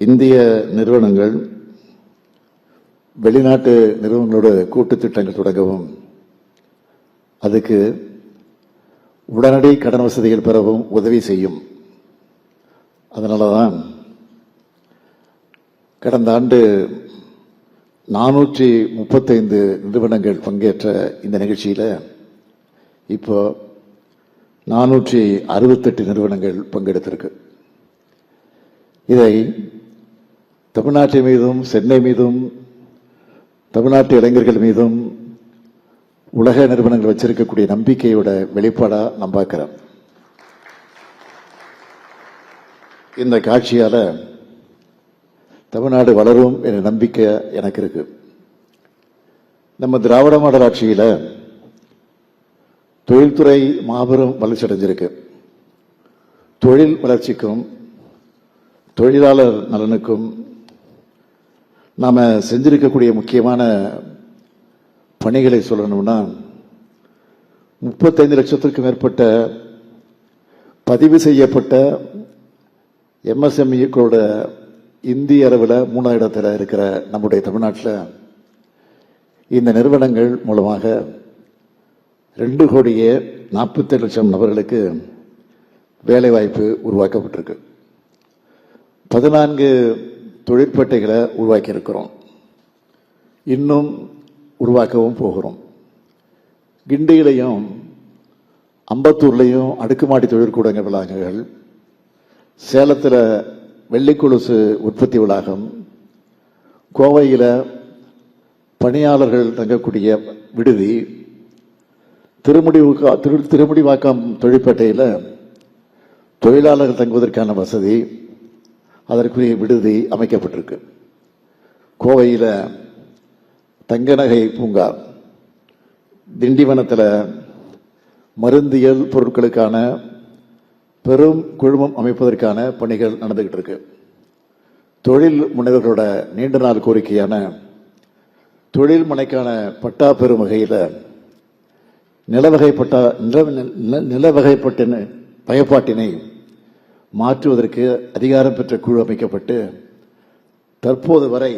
இந்திய நிறுவனங்கள் வெளிநாட்டு நிறுவனங்களோட கூட்டு திட்டங்கள் தொடங்கவும் அதுக்கு உடனடி கடன் வசதிகள் பெறவும் உதவி செய்யும். அதனால தான் கடந்த ஆண்டு 435 நிறுவனங்கள் பங்கேற்ற இந்த நிகழ்ச்சியில் இப்போ 468 நிறுவனங்கள் பங்கெடுத்திருக்கு. இதை தமிழ்நாட்டின் மீதும் சென்னை மீதும் தமிழ்நாட்டு இளைஞர்கள் மீதும் உலக நிறுவனங்கள் வச்சிருக்கக்கூடிய நம்பிக்கையோட வெளிப்பாடா நான் பார்க்கிறேன். இந்த காட்சியால தமிழ்நாடு வளரும் என்ற நம்பிக்கை எனக்கு இருக்கு. நம்ம திராவிட மாடல் ஆட்சியில தொழில்துறை மாபெரும் வளர்ச்சி அடைஞ்சிருக்கு. தொழில் வளர்ச்சிக்கும் தொழிலாளர் நலனுக்கும் நாம செஞ்சிருக்கக்கூடிய முக்கியமான பணிகளை சொல்லணும்னா 35 லட்சத்திற்கும் மேற்பட்ட பதிவு செய்யப்பட்ட MSME-க்களோட இந்திய அளவில் 3ஆம் இடத்துல இருக்கிற நம்முடைய தமிழ்நாட்டில் இந்த நிறுவனங்கள் மூலமாக 2,47,00,000 நபர்களுக்கு வேலைவாய்ப்பு உருவாக்கப்பட்டிருக்கு. 14 தொழிற்பேட்டைகளை உருவாக்கி இருக்கிறோம். இன்னும் உருவாக்கவும் போகிறோம். கிண்டியிலையும் அம்பத்தூர்லையும் அடுக்குமாடி தொழிற்கூடங்கள் வளாகங்கள், சேலத்தில் வெள்ளிக்கொலுசு உற்பத்தி வளாகம், கோவையில் பணியாளர்கள் தங்கக்கூடிய விடுதி, திருமுடிவாக்கம் தொழிற்பேட்டையில் தொழிலாளர்கள் தங்குவதற்கான வசதி, அதற்குரிய விடுதி அமைக்கப்பட்டிருக்கு. கோவையில் தங்கநகை பூங்கா, திண்டிவனத்தில் மருந்தியல் பொருட்களுக்கான பெரும் குழுமம் அமைப்பதற்கான பணிகள் நடந்துகிட்டு இருக்கு. தொழில் முனைவர்களோட நீண்ட நாள் கோரிக்கையான தொழில் முனைக்கான பட்டா பெறும் வகையில் நிலவகைப்பட்ட பயன்பாட்டினை மாற்றுவதற்கு அதிகாரம் பெற்ற குழு அமைக்கப்பட்டு தற்போது வரை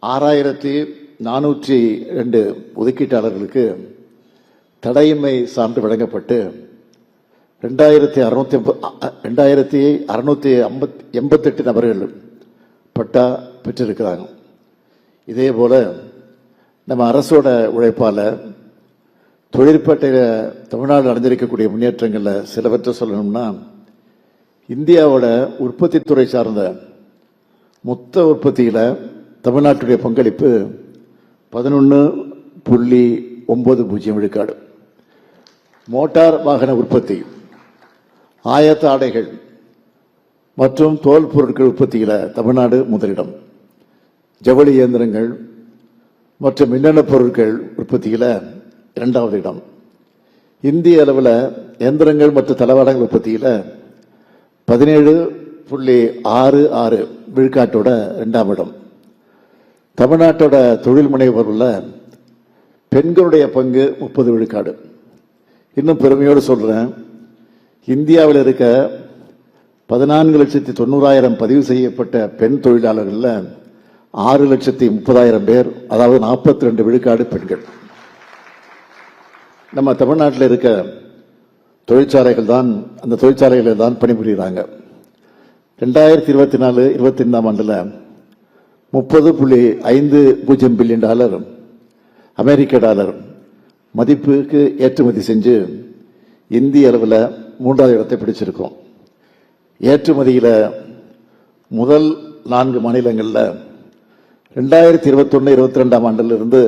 6,402 ஒதுக்கீட்டாளர்களுக்கு தடையின்மை சான்று வழங்கப்பட்டு 2,688 நபர்கள் பட்டா பெற்றிருக்கிறாங்க. இதே போல நம்ம அரசோட உழைப்பால தொழிற்பேட்டையில் தமிழ்நாடு அடைஞ்சிருக்கக்கூடிய முன்னேற்றங்களில் சிலவற்றை சொல்லணும்னா, இந்தியாவோட உற்பத்தி துறை சார்ந்த மொத்த உற்பத்தியில் தமிழ்நாட்டுடைய பங்களிப்பு 11.90 விழுக்காடு. மோட்டார் வாகன உற்பத்தி, ஆயத்த ஆடைகள் மற்றும் தோல் பொருட்கள் உற்பத்தியில் தமிழ்நாடு முதலிடம். ஜவுளி இயந்திரங்கள் மற்றும் மின்னணு பொருட்கள் உற்பத்தியில் 2வது இடம். இந்திய அளவில் இயந்திரங்கள் மற்றும் தளவாடங்கள் உற்பத்தியில் 17.66 விழுக்காட்டோட 2ஆம் இடம். தமிழ்நாட்டோட தொழில் முனைவோரில் பெண்களுடைய பங்கு 30 விழுக்காடு. இன்னும் பெருமையோடு சொல்றேன், இந்தியாவில் இருக்க 14,90,000 பதிவு செய்யப்பட்ட பெண் தொழிலாளர்கள் 6,30,000 பேர், அதாவது 42 விழுக்காடு பெண்கள். நம்ம தமிழ்நாட்டில் இருக்க தொழிற்சாலைகள் தான், அந்த தொழிற்சாலைகளில் தான் பணிபுரிகிறாங்க. 2024-25ஆம் ஆண்டில் $30.50 பில்லியன் அமெரிக்க டாலர் மதிப்புக்கு ஏற்றுமதி செஞ்சு இந்திய அளவில் 3வது இடத்தை பிடிச்சிருக்கோம். ஏற்றுமதியில் முதல் 4 மாநிலங்களில் 2021-22ஆம் ஆண்டிலிருந்து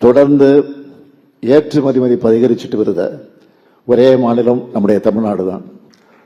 தொடர்ந்து ஏற்றுமதி மதிப்பு அதிகரிச்சுட்டு வருது ஒரே மாநிலம் நம்முடைய தமிழ்நாடு தான்.